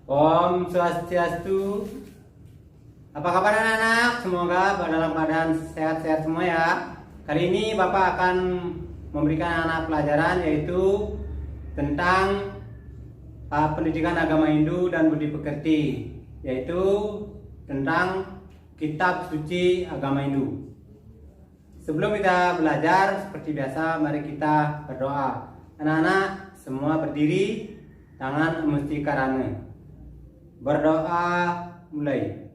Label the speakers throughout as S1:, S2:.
S1: Om Swastiastu. Apa kabar anak-anak? Semoga dalam keadaan sehat-sehat semua ya. Kali ini Bapak akan memberikan anak pelajaran yaitu tentang pendidikan agama Hindu dan budi pekerti, yaitu tentang kitab suci agama Hindu. Sebelum kita belajar, seperti biasa mari kita berdoa. Anak-anak semua berdiri, tangan mesti karana. Berdoa mulai.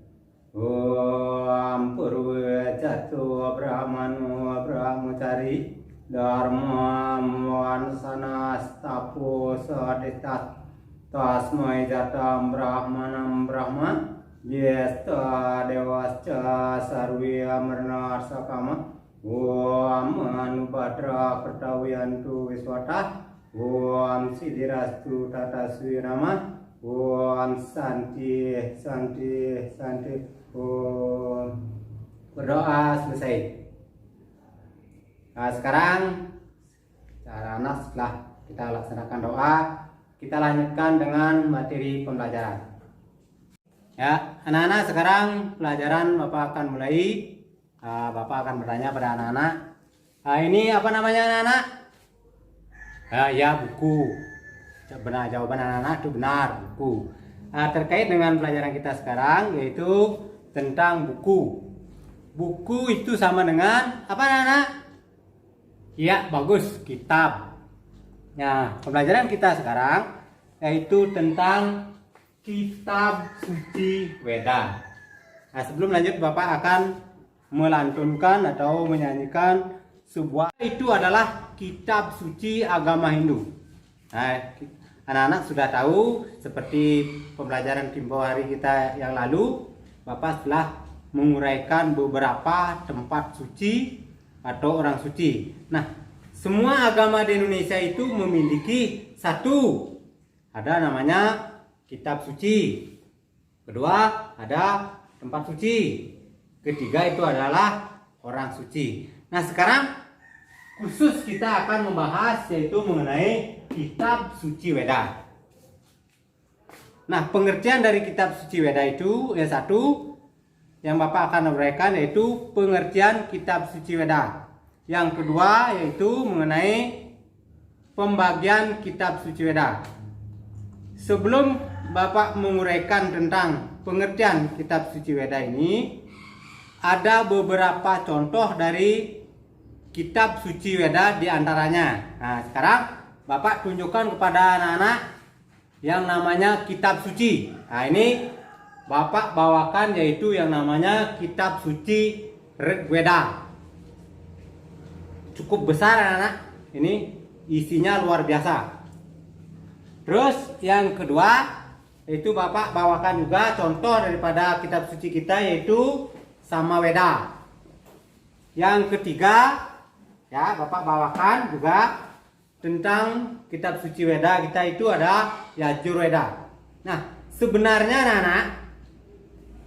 S1: Om Purwajatu Brahmanu Brahmacari Dharma Wansanas Tapo Saditat Tasmai Jatam Brahmanam Brahma Yesta Dewasca Sarvi Amarna Sakama Om Anubhadra Pertawiyantu Viswata Om Siddhirastu Tata Swirama Om Santi Santi Santi Om. Berdoa selesai. Nah, sekarang cara anak setelah kita laksanakan doa, kita lanjutkan dengan materi pembelajaran. Ya, anak-anak sekarang pelajaran Bapak akan mulai. Bapak akan bertanya pada anak-anak. Ini apa namanya anak-anak? Ya, buku. Benar, jawaban anak-anak itu benar, buku. Terkait dengan pelajaran kita sekarang yaitu tentang buku. Buku itu sama dengan apa anak-anak? Ya, bagus, kitab. Nah, pembelajaran kita sekarang yaitu tentang kitab suci Weda. Nah, sebelum lanjut Bapak akan melantunkan atau menyanyikan sebuah, itu adalah kitab suci agama Hindu. Nah, anak-anak sudah tahu seperti pembelajaran tempo hari kita yang lalu, Bapak telah menguraikan beberapa tempat suci atau orang suci. Nah, semua agama di Indonesia itu memiliki satu, ada namanya kitab suci. Kedua, ada tempat suci. Ketiga itu adalah orang suci. Nah, sekarang khusus kita akan membahas yaitu mengenai kitab suci Weda. Nah, pengertian dari kitab suci Weda itu yang satu yang Bapak akan uraikan yaitu pengertian kitab suci Weda. Yang kedua yaitu mengenai pembagian kitab suci Weda. Sebelum Bapak menguraikan tentang pengertian kitab suci Weda ini, ada beberapa contoh dari kitab suci Weda diantaranya. Nah, sekarang Bapak tunjukkan kepada anak-anak yang namanya kitab suci. Nah, ini Bapak bawakan yaitu yang namanya kitab suci Rig Weda. Cukup besar anak-anak. Ini isinya luar biasa. Terus yang kedua itu Bapak bawakan juga contoh daripada kitab suci kita yaitu Samaweda. Yang ketiga ya Bapak bawakan juga tentang kitab suci Weda kita itu ada Yajurweda. Nah, sebenarnya anak-anak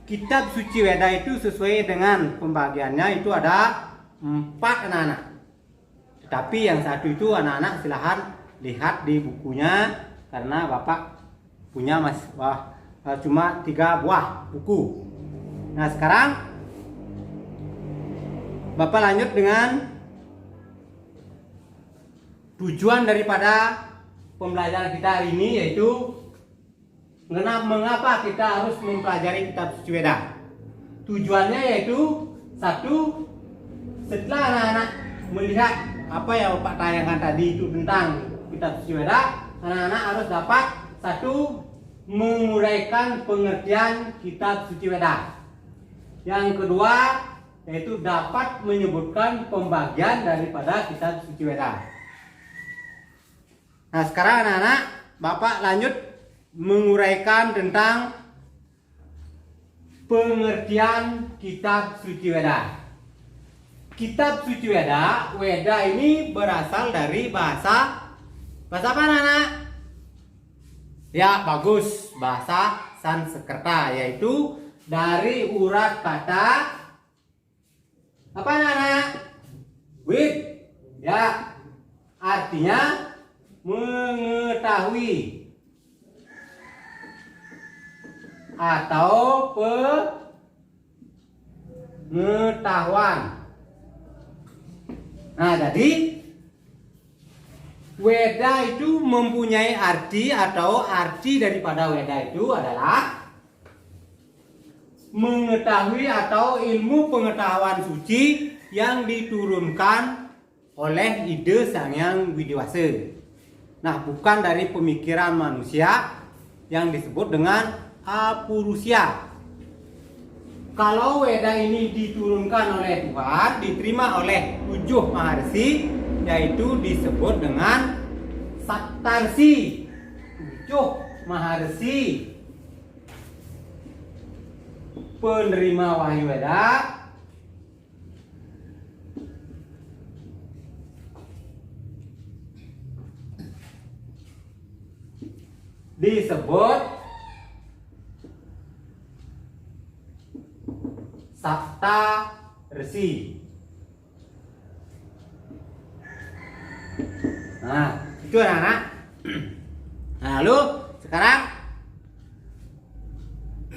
S1: kitab suci Weda itu sesuai dengan pembagiannya itu ada 4 anak-anak. Tetapi yang satu itu anak-anak silahkan lihat di bukunya karena Bapak punya cuma 3 buah buku. Nah, sekarang Bapak lanjut dengan tujuan daripada pembelajaran kita hari ini yaitu mengapa kita harus mempelajari kitab suci Weda. Tujuannya yaitu satu, setelah anak-anak melihat apa yang Bapak tayangkan tadi itu tentang kitab suci Weda, anak-anak harus dapat satu, menguraikan pengertian kitab suci Weda. Yang kedua yaitu dapat menyebutkan pembagian daripada kitab suci Weda. Nah, sekarang anak-anak Bapak lanjut menguraikan tentang pengertian kitab suci Weda. Kitab suci Weda, Weda ini berasal dari bahasa apa anak-anak? Ya, bagus, bahasa Sanskerta, yaitu dari urat kata apa anak-anak? Wid. Ya, artinya mengetahui. atau pengetahuan. Nah, jadi Weda itu mempunyai arti atau arti daripada Weda itu adalah mengetahui atau ilmu pengetahuan suci yang diturunkan oleh ide Sang Hyang Widiwasa. Nah, bukan dari pemikiran manusia yang disebut dengan apurusya. Kalau Weda ini diturunkan oleh Tuhan, diterima oleh 7 maharsi, yaitu disebut dengan Saptarsi. 7 maharsi penerima wahyu Weda disebut Saptarsi. Nah, itu anak-anak. Nah, lalu sekarang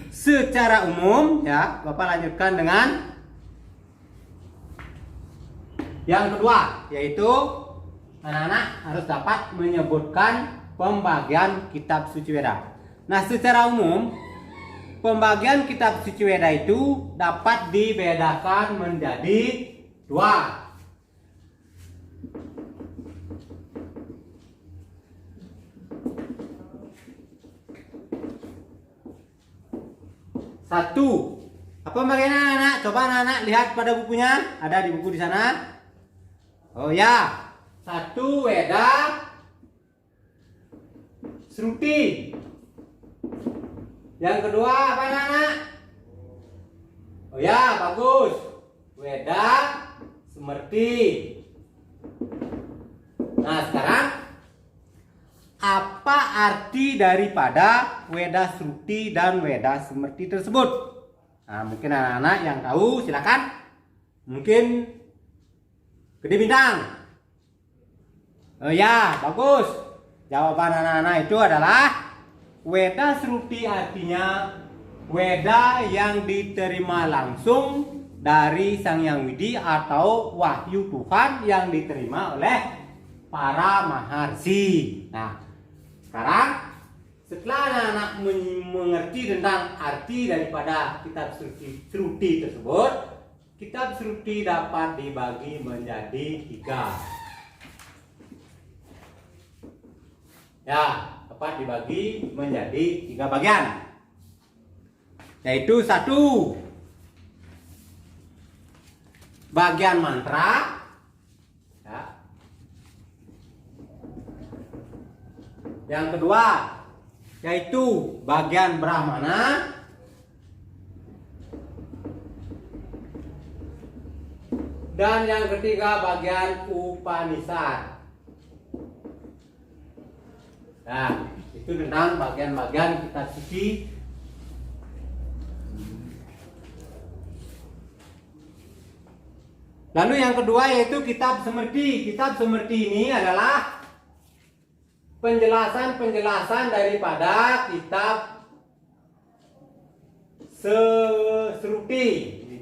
S1: secara umum ya, Bapak lanjutkan dengan yang kedua, yaitu anak-anak harus dapat menyebutkan pembagian kitab suci Weda. Nah, secara umum pembagian kitab suci Weda itu dapat dibedakan menjadi 2. Satu, apa pembagian anak-anak? Coba anak-anak lihat pada bukunya, ada di buku di sana. Oh ya, 1 Weda Sruti. Yang kedua apa anak-anak? Oh ya, bagus. Weda Semerti. Nah, sekarang apa arti daripada Weda Sruti dan Weda Semerti tersebut? Nah, mungkin anak-anak yang tahu silakan. Mungkin Gede Bintang. Oh ya, bagus. Jawaban anak-anak itu adalah Weda Sruti artinya Weda yang diterima langsung dari Sang Hyang Widi atau wahyu Tuhan yang diterima oleh para maharsi. Nah, sekarang setelah anak-anak mengerti tentang arti daripada kitab Sruti tersebut, kitab Sruti dapat dibagi menjadi 3. Ya, dapat dibagi menjadi 3 bagian. Yaitu 1 bagian mantra, ya. Yang kedua yaitu bagian Brahmana. Dan yang ketiga bagian Upanishad. Nah, itu tentang bagian-bagian kitab suci. Lalu yang kedua yaitu kitab Semerti. Kitab Semerti ini adalah penjelasan-penjelasan daripada kitab Sruti.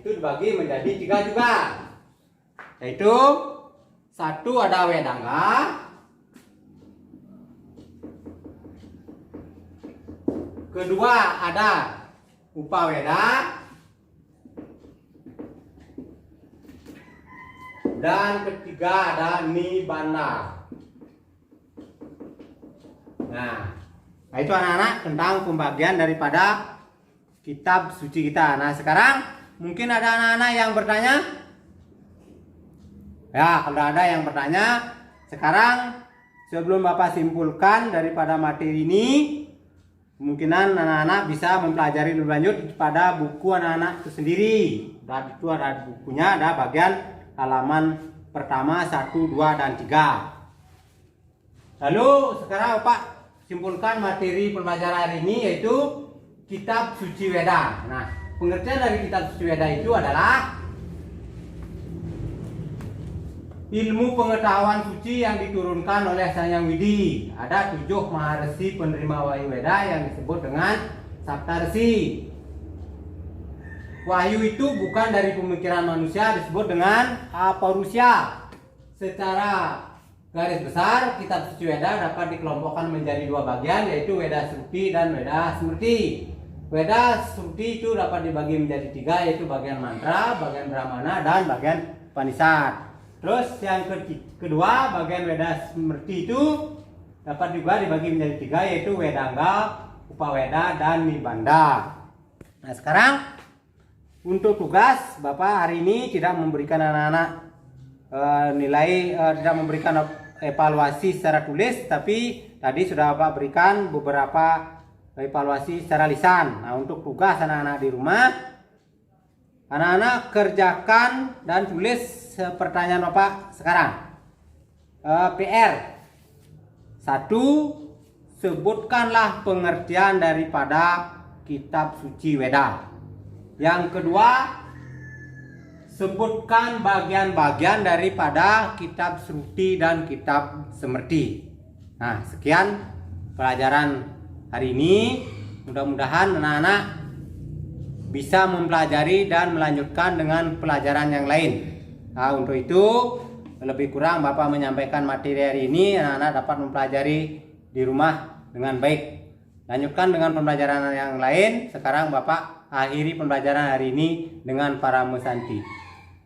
S1: Itu dibagi menjadi 3 juga. Yaitu 1 ada Wedanga, kedua ada Upaweda, dan ketiga ada Nibbana. Nah, itu anak-anak tentang pembagian daripada kitab suci kita. Nah, sekarang mungkin ada anak-anak yang bertanya. Ya, kalau ada yang bertanya, sekarang sebelum Bapak simpulkan daripada materi ini, kemungkinan anak-anak bisa mempelajari lebih lanjut pada buku anak-anak itu sendiri. Dan itu ada bukunya, ada bagian halaman pertama 1, 2, dan 3. Lalu sekarang Bapak simpulkan materi pembelajaran hari ini, yaitu kitab suci Weda. Nah, pengertian dari kitab suci Weda itu adalah ilmu pengetahuan suci yang diturunkan oleh Sang Hyang Widi. Ada 7 maharsi penerima wahyu Weda yang disebut dengan Saptarsi. Wahyu itu bukan dari pemikiran manusia, disebut dengan aparusia. Secara garis besar, kitab suci Weda dapat dikelompokkan menjadi dua bagian, yaitu Weda Sruti dan Weda Smriti. Weda Sruti itu dapat dibagi menjadi tiga, yaitu bagian mantra, bagian Brahmana, dan bagian Upanishad. Terus yang kedua, bagian Weda Smriti itu dapat juga dibagi menjadi tiga, yaitu Wedanga, Upaweda, dan Nibanda. Nah sekarang untuk tugas, Bapak hari ini tidak memberikan anak-anak tidak memberikan evaluasi secara tulis, tapi tadi sudah Bapak berikan beberapa evaluasi secara lisan. Nah untuk tugas anak-anak di rumah, anak-anak kerjakan dan tulis pertanyaan Bapak sekarang. PR 1. Sebutkanlah pengertian daripada kitab suci Weda. Yang kedua, sebutkan bagian-bagian daripada kitab Sruti dan kitab Smriti. Nah, sekian pelajaran hari ini. Mudah-mudahan anak-anak bisa mempelajari dan melanjutkan dengan pelajaran yang lain. Nah, untuk itu lebih kurang Bapak menyampaikan materi hari ini, anak-anak dapat mempelajari di rumah dengan baik. Lanjutkan dengan pembelajaran yang lain. Sekarang Bapak akhiri pembelajaran hari ini dengan Paramasanti.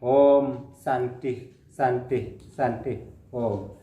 S1: Om Santi Santi Santi Om.